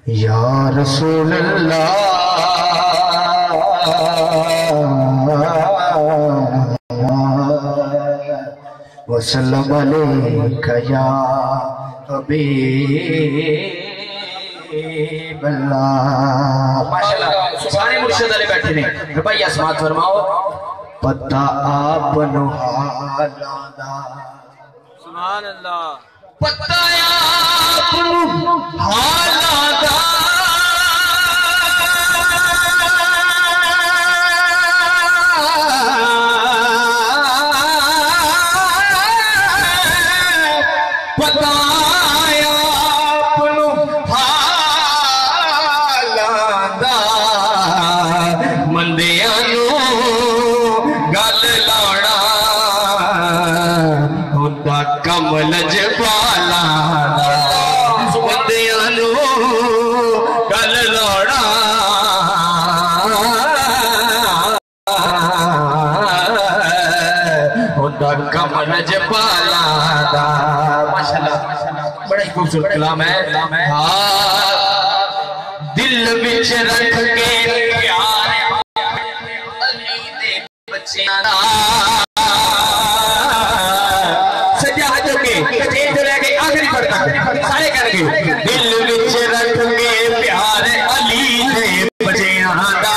یا رسول اللہ وسلم علیکہ یا حبیب اللہ۔ ماشاءاللہ سبحانی مرشد علی بیٹھے نے ربائی اسمات فرماؤ۔ پتہ آپ نو حالانا سبحان اللہ۔ پتہ آپ نو حالانا پتہ آپ نو حالانا مندیاں نو گل لانا ہوتا کمل جبالا بندیاں نو گل لانا ہوتا کمل جبالا۔ ماشاءاللہ بڑا ہی خوبصورت کلام ہے۔ دل وچ رکھ کے پیار علی دے بچیاں دا سجا جو کے کچے جو لے گئے آخری پر تک سارے کر گئے دل وچ رکھ کے پیار علی دے بچیاں دا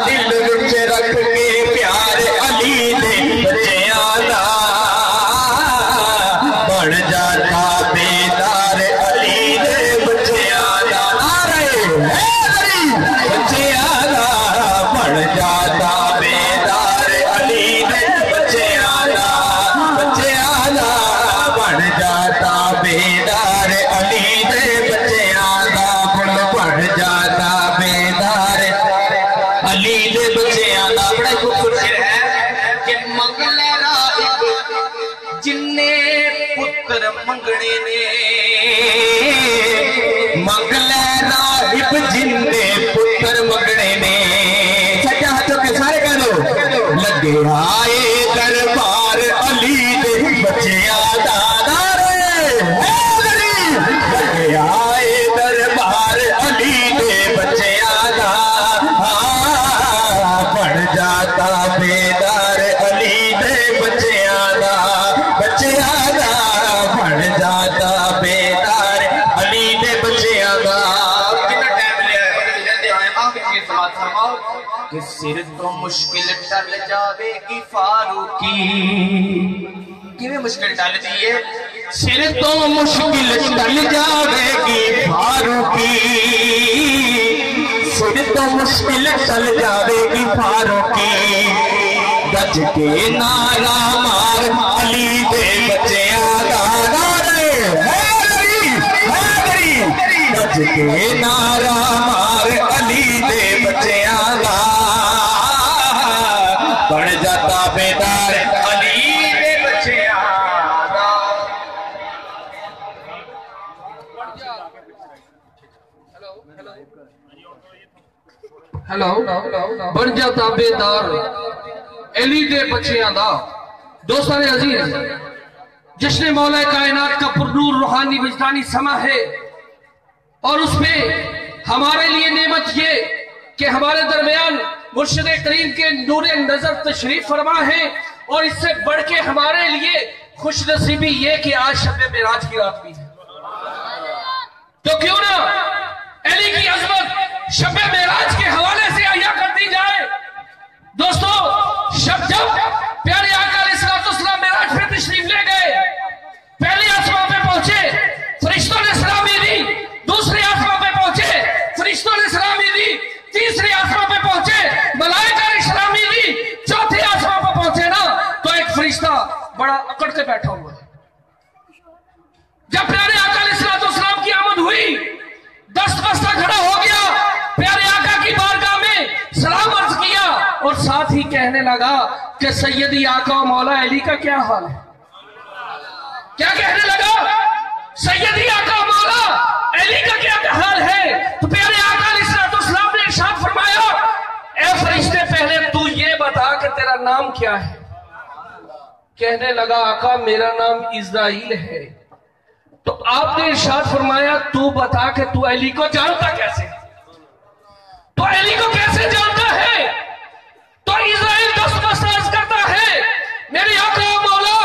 دل وچ رکھ کے پیار علی دے بچیاں دا بڑھ جاتا بیدار علی دے بچیاں دا بچیاں دا بڑھ جاتا بیدار علی دے بچیاں دا بچیاں دا بڑھ جاتا بیدار علی دے بچیاں دا بڑھ جاتا بیدار علی دے بچیاں دا۔ بڑا خوبصورت شعر ہے کہ منگلے راہب جننے پتر منگنے نے منگلے راہب جننے پتر منگنے نے سجا ہاتھوں کے سارے کہہ دو لگے آئے دربار علی دے بچیاں دا لگے آئے دربار علی دے بچیاں دا بڑھ جاتا بیدار علی دے بچیاں دا بچیاں دا بڑھ جاتا بیدار علی دے بچیاں دا۔ کتنا ٹائم لیا ہے رہتے آئے آگے چیز بات فرماؤ کہ سر تو مشکل ٹل جاوے گی فاروقی کیویں مشکل ٹل دیئے سر تو مشکل ٹل جاوے گی فاروقی سر تو مشکل ٹل جاوے گی فاروقی گج کے نعرہ مار علی دے بچیاں دا گج کے نعرہ مار علی دے بچیاں دا بڑھ جاتا بیدار علی دے بچیاں دا۔ ہیلو بن جاتا بیدار علی دے بچیاں دا۔ دوستان عزیز جشن مولا کائنات کا پرنور روحانی وجدانی سما ہے اور اس پہ ہمارے لیے نعمت یہ کہ ہمارے درمیان مرشد کریم کے نور نظر تشریف فرما ہے اور اس سے بڑھ کے ہمارے لیے خوش نصیبی یہ کہ آج شب معراج کی رات بھی ہے تو کیوں نہ علی کی عظمت شب معراج کے حوالے سے احیا کر دی جائے۔ دوستو جب پیارے آقا علیہ السلام معراج پہ تشریف لے گئے پہلی آسمان پہ پہنچے فرشتوں نے سلامی دی، دوسری آسمان پہ پہنچے فرشتوں نے سلامی دی، تیسری آسمان پہ پہنچے ملائکہ نے سلامی دی، چوتھی آسمان پہ پہنچے نا تو ایک فرشتہ بڑا اکڑ کے بیٹھا ہوا ہے۔ جب پیارے آقا علیہ السلام کی آمد ہوئی دست بستہ کھڑا ہو گیا پیارے آقا کی بارگاہ میں سلام عرض کیا اور ساتھ ہی کہنے لگا کہ سیدی آقا و مولا علی کا کیا حال ہے۔ کیا کہنے لگا؟ سیدی آقا و مولا علی کا کیا حال ہے؟ تو پیارے آقا علیہ السلام نے ارشاد فرمایا اے فرشتے پہلے تو یہ بتا کہ تیرا نام کیا ہے؟ کہنے لگا آقا میرا نام اسرائیل ہے۔ تو آپ نے ارشاد فرمایا تو بتا کہ تو علی کو جانتا کیسے؟ تو علی کو کیسے جانتا ہے؟ تو اسرائیل دست بستاز کرتا ہے میرے آقا و مولا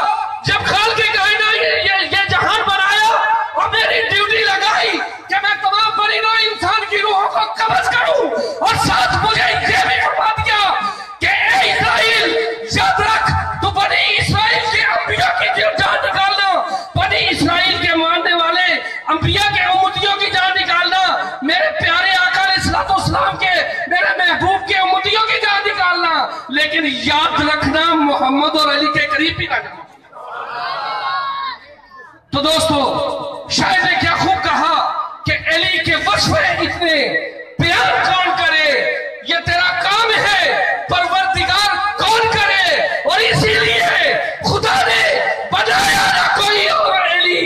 جب خالق کائنات یہ جہان بنایا اور میری ڈیوٹی لگائی کہ میں تمام پرندوں انسان کی روحوں کو قبض کروں، اور ساتھ مجھے یہ بھی فرما دیا کہ اے اسرائیل یاد رکھ تو بنی اسرائیل کے انبیاء کی جان نکالنا، بنی اسرائیل کے ماننے والے انبیاء کے امتیوں کی جان نکالنا، میرے پیارے آقا علیہ السلام کے میرے محبوب کے امتیوں کی جان نکالنا، لیکن یاد رکھنا محمد اور علی کے قریب بھی نہ کرنا۔ تو دوستو شاید نے کیا خوب کہا کہ علی کے وصف اتنے بیان کون کرے، یہ تیرا کام ہے پروردگار کون کرے، اور اسی لیے خدا نے بنایا نہ کوئی اور علی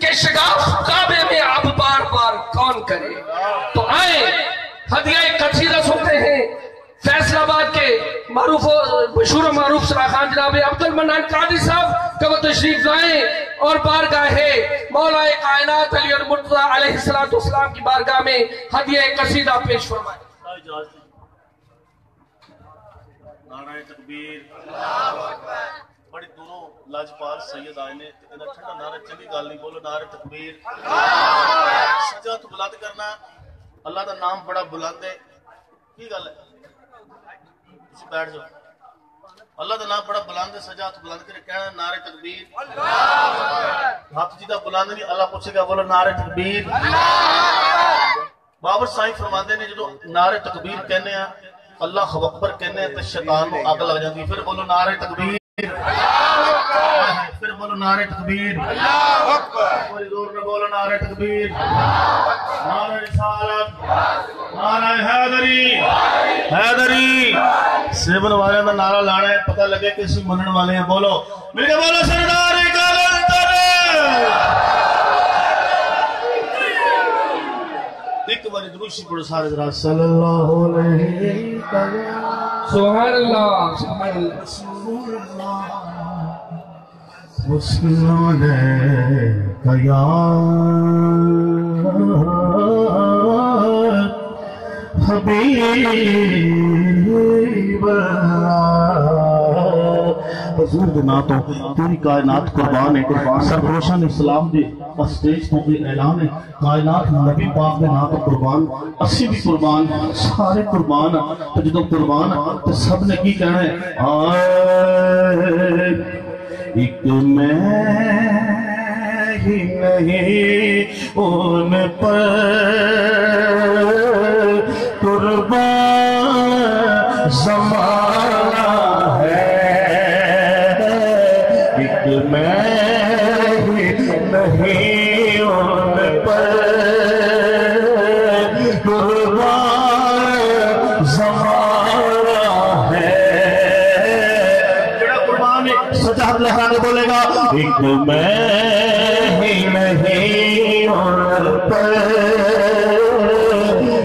کہ شگاف کعبے میں اب بار بار کون کرے۔ تو آئے ہدیہ قصیدہ سنتے ہیں فیصل آباد کے معروف مشہور و معروف سراخان جناب عبد المنان قادری صاحب کہ وہ تشریف لائیں اور بارگاہ مولا کائنات علی المرتضی علیہ السلام کی بارگاہ میں ہدیہ قصیدہ پیش فرمائیں۔ نعرہ تکبیر، بڑی دونوں لاجپال سید آئے نے اتنا ٹھنڈا نعرہ چنگی گل نہیں، بولو نعرہ تکبیر۔ سجا تو بلند کرنا، اللہ دا نام بڑا بلند ہے، کی گل ہے؟ تسی بیٹھ جاؤ، اللہ دا نام بڑا بلند ہے، سجا تو بلند کرے کہنا نعرہ تکبیر۔ ہاتھ جیدہ بلند نہیں، اللہ پوچھے گا بولو نعرہ تکبیر۔ بابر سائیں فرماندے نے جدو نعرہ تکبیر کہنے ہیں اللہ اکبر کہنے ہیں تو شیطان کو آگ لگ جاتی، پھر بولو نعرہ تکبیر، پھر بولو نعرہ تکبیر، بڑی زور میں بولو نعرہ تکبیر، نعرہ رسالت، نعرہ حیدری، حیدری سیون والے کا نعرہ لانا ہے، پتہ لگے کہ اسی منن والے ہیں، بولو مل کے بولو سردار کلندر۔ ایک بار دروشی پڑھو سارے ذرا صلی اللہ علیہ وسلم، سبحان اللہ سبحان اللہ وسلم علیکہ یا حبیب اللہ۔ حضور دے ناتوں پوری کائنات قربان ہے، سرفروشان اسلام دے اسٹیج تو یہ اعلان ہے کائنات نبی پاک دے ناتوں قربان، اسی بھی قربان، سارے قربان، تو جدو قربان تو سب نے کی کہنا ہے آئے ایک میں ہی نہیں ان پر قربان زمانہ ہے، ایک میں ہی نہیں ان پر قربان زمانہ ہے۔ جڑا قربان سجاد لہرانے بولے گا ایک میں ہی نہیں ان پر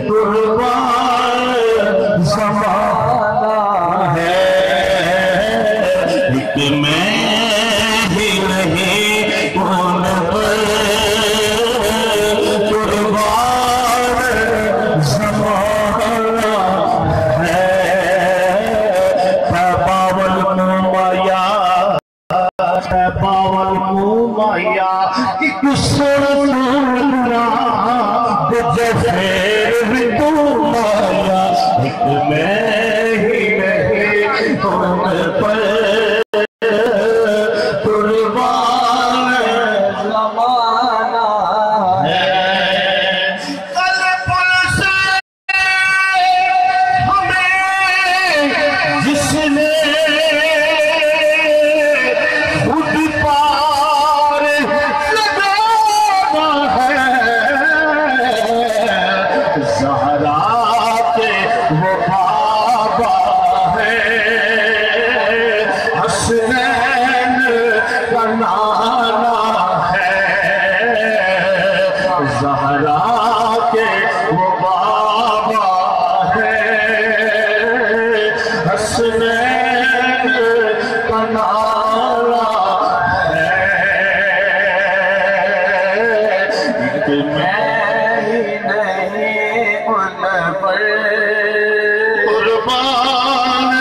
قربان زمانہ ہے، ایک میں ہی نہیں ان پر قربان زمانہ ہے۔ باول مومایا، باول مومایا ایک سرنا بجفیر تو مایا، ایک میں ہی نہیں ان پر قربان زمانہ ہے۔ کل پل سے ہمیں جس نے خود پار لگانا ہے، زہرا کے وہ بابا ہے، حسنین کا نانا ہے، زہرا کے وہ بابا ہے، حسنین کا نانا ہے۔ قربان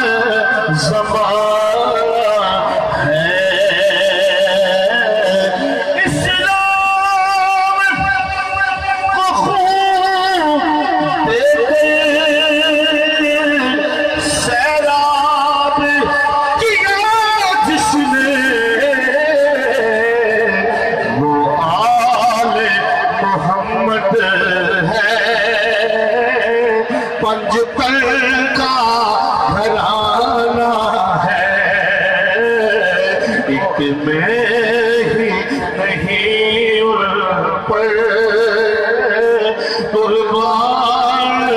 زمان ہے اسلام کو خون دے کے سیراب کیا جس نے وہ آل محمد ہے پنج پر کا گھرانہ ہے ایک میں ہی نہیں ان پر قربان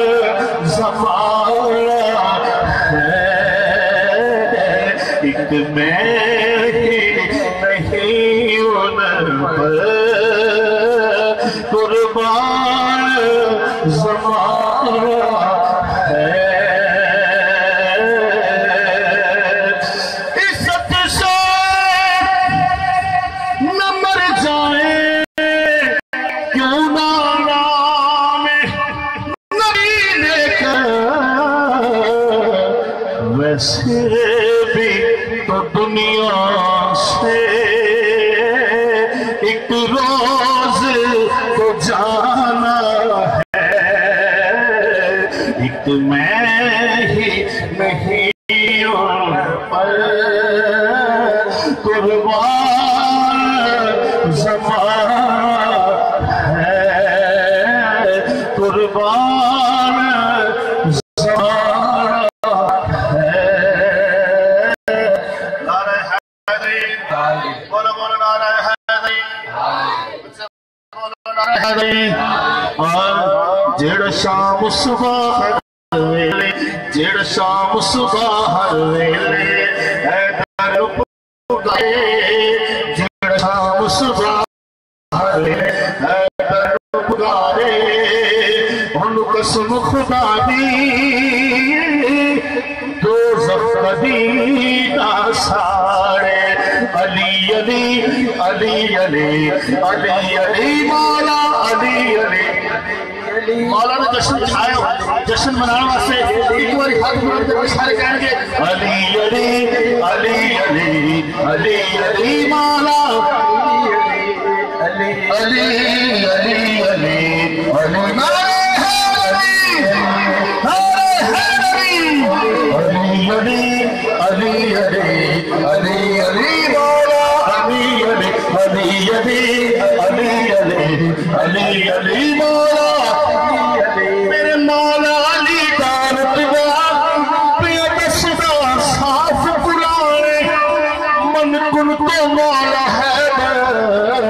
زمانہ ہے ایک میں ہی نہیں ان پر قربان زمانہ ہے عزت سے نہ مر جائیں کیوں نہ نام نبی لے کر ویسے بھی تو دنیا سے ایک روز تو جانا ہے ایک میں ہی نہیں ان پر قربان زمان ہے قربان زمان ہے نعرہ حیدری بولو بولو نعرہ حیدری جڑ شام صبح ویلے جڑ شام صبح ہر ویلے حیدر پکارے جڑ شام صبح ہر ویلے حیدر پکارے ان قسم خدا دی دوزخ کبھی نہ ساڑے علی علی علی علی علی علی مولا علی علی مولا نے جشن چھایا جشن منانے واسطے ایک باری ہاتھ ملک کے سارے کہیں گے علی علی علی علی علی علی مولا علی علی علی علی علی نعرہ حیدری نعرہ حیدری علی علی علی علی علی علی مولا علی علی علی علی علی علی علی علی مولا میرے مولا علی دارت گیا پیا دسدا صاف قرآن من کن تو مولا حیدر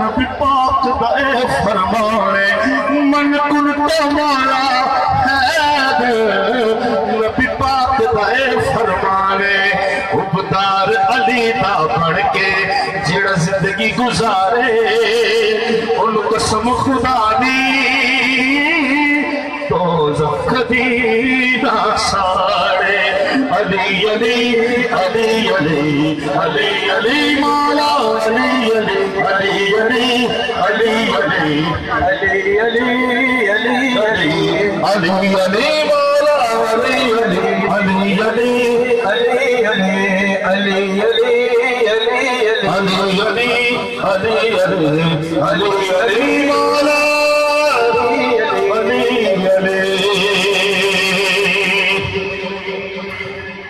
نبی پاک دا اے فرمانے من کن تو مولا حیدر نبی پاک دا اے فرمانے عبدار علی دا بڑھ کے جڑا زندگی گزارے ان قسم خدا دی دوزخ کبھی نہ ساڑے علی علی علی علی علی علی مولا علی علی علی علی علی علی علی علی علی علی علی علی مولا علی علی علی علی علی علی علی علی علی علی علی علی علی مولا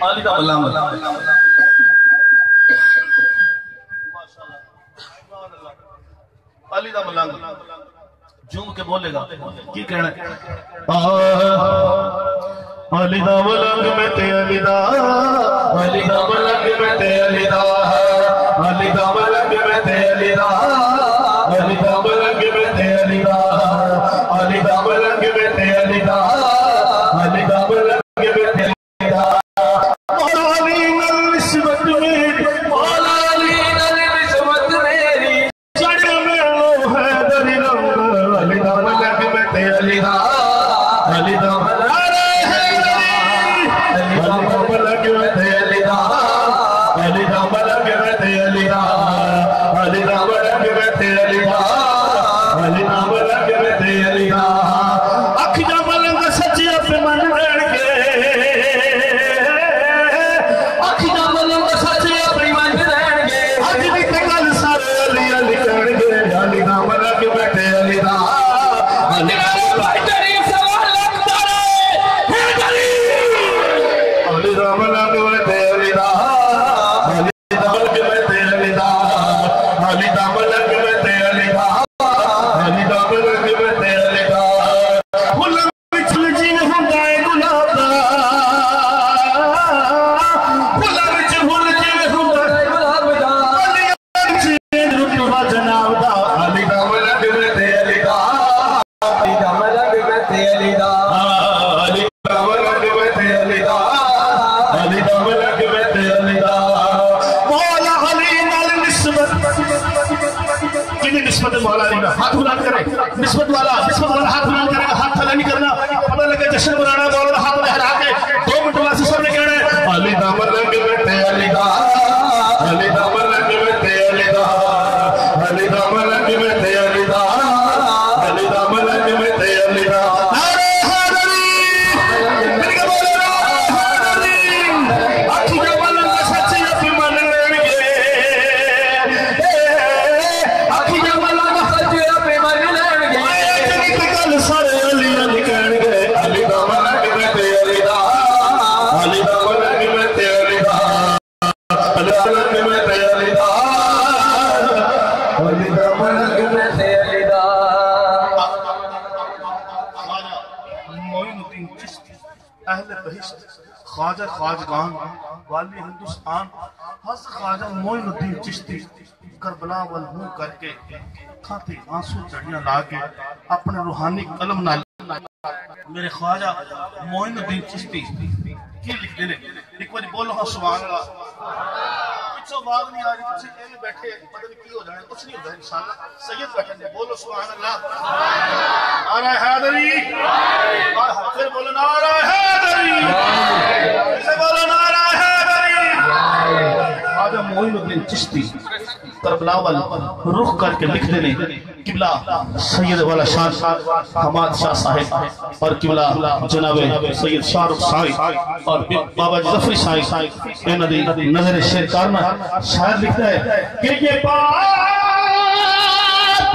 علی دا بلام علی دا بلام جھوم کے بولے گا کی کہنا ہے علی دا بلام میں تے علی دا علی دا بلام میں تے علی دا علی دا بلام میں تے علی دا علی دا بلام میں تے علی دا علی دا بلام میں تے علی دا علی دا بلام میں تے علی دا نسبت والا ہاتھ بلند کرے گا، ہاتھ تھلا نہیں کرنا، پتہ لگے جشن منانا، مولانا ہاتھ لہرا کے 2 منٹ واسطے سب نے کہنا ہے علی دا ملک بیٹے علی دا، علی دا ملک بیٹے علی دا، علی دا ملک بیٹے علی دا، علی دا ملک بیٹے علی دا۔ نعرہ حیدری، میرے کے مولانا حیدری، آخی دا ملک سچی اپنی من لین گے، آخی دا ملک سچی اپنی من لین گے، سارے علی علی کہن گے علی دا ملک بیٹے علی دا، علی دا ملک بیٹے علی دا، علی دا ملک بیٹے علی دا، علی دا ملک بیٹے علی دا۔ معین الدین چشتی اہل بہشت خواجہ خواجگان والی ہندوستان حضرت خواجہ معین الدین چشتی کربلا والموں کر کے کھاتے آنسو چڑیاں لا کے اپنے روحانی قلم نہ میرے خواجہ معین الدین چشتی کی لکھ دینے ایک بار بولو ہاں سبحان اللہ۔ کچھ آواز نہیں آ رہی، کچھ ایویں بیٹھے پتہ نہیں کی ہو جائے، کچھ نہیں ہوتا ہے انشاءاللہ۔ سید بیٹھے ہیں، بولو سبحان اللہ۔ نعرہ حیدری، پھر بولو نعرہ حیدری، اسے بولو نعرہ حیدری۔ خواجہ معین الدین چشتی کربلا والا رخ کر کے لکھ دینے قبلہ سید والا شاہ حماد شاہ صاحب اور قبلہ جناب سید شاہ رخ صاحب اور بابا جی ظفری صاحب انہاں دی نظر شیر کارنا شاعر لکھتا ہے کہ یہ بات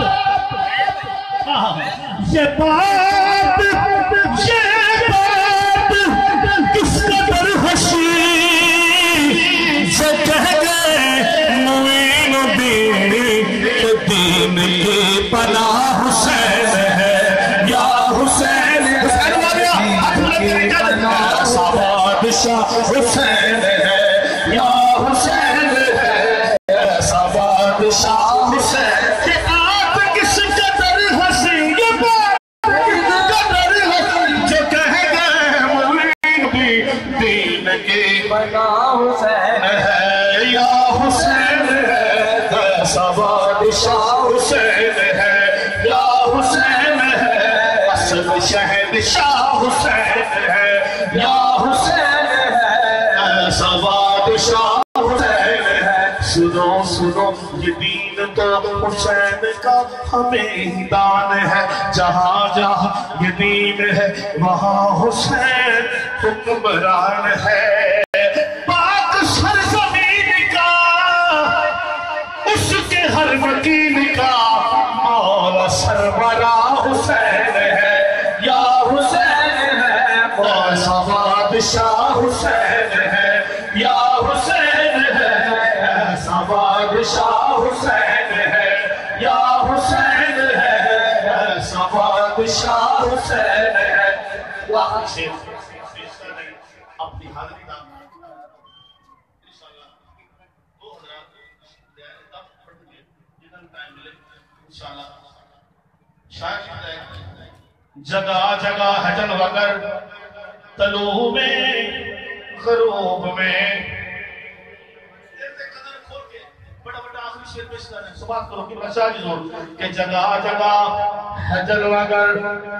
کس قدر حسین سے کہہ گئے معین الدین کہ دین کی پناہ حسین ہے یا حسین ایسا بادشاہ حسین ہے یا حسین ہے ایسا بادشاہ حسین کہ آپ کس قدر حسین یہ بات قدر حسین جو کہہ گئے معین دین کی پناہ حسین ہے یا حسین ہے ایسا بادشاہ حسین ہے یا حسین ہے اصل شہنشاہ حسین ہے یا حسین ہے ایسا بادشاہ حسین ہے۔ سنو سنو یہ دین تو حسین کا ہمیں ہی دان ہے، جہاں جہاں یہ دین ہے وہاں حسین حکمران ہے۔ پاک سرزمین کا اس کے ہر وکیل کا مولا سربراہ حسین ہے یا حسین ہے ایسا بادشاہ حسین ہے یا حسین ہے ایسا بادشاہ حسین ہے یا حسین ہے ایسا بادشاہ حسین ہے۔ اپنی حاضری کا جگہ جگہ ہے جلوگر طلوع میں غروب میں بڑا بڑا آخری شیر پیش کر رہے ہیں، سبات کرو کہ بچہ جی زور کہ جگہ جگہ ہے جلوگر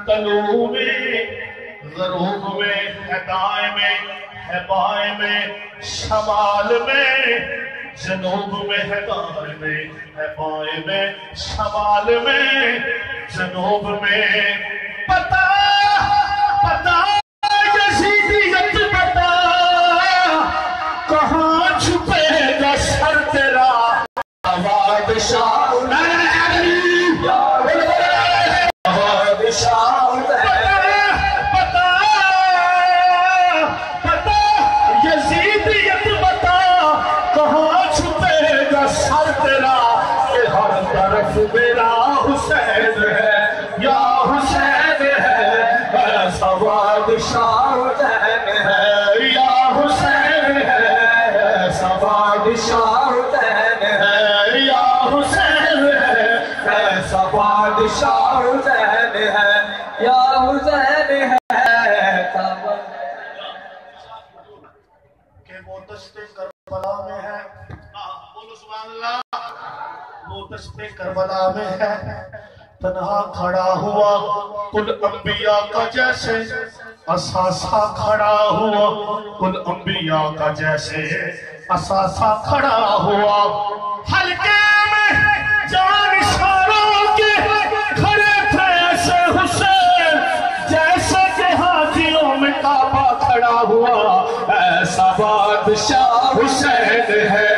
طلوع میں غروب میں ہے دائیں میں ہے بائیں میں شمال میں جنوب میں ہے دائیں میں ہے بائیں میں شمال میں جنوب میں پتا پتا یزیدیت پتا کہاں چھپے گا سر تیرا بادشاہ میرا حسین ہے یا حسین ہے ایسا بادشاہ حسین ہے یا حسین ہے ایسا بادشاہ حسین ہے یا حسین ہے ایسا بادشاہ حسین ہے یا حسین ہے کہ وہ دشت کربلا میں ہے بولو سبحان اللہ وہ دشت کربلا میں ہے تنہا کھڑا ہوا کل انبیاء کا جیسے اساسا کھڑا ہوا کل انبیاء کا جیسے اساسا کھڑا ہوا حلقے میں جان اشاروں کے کھڑے تھے ایسے حسین جیسے کہ حاجیوں میں کعبہ کھڑا ہوا ایسا بادشاہ حسین ہے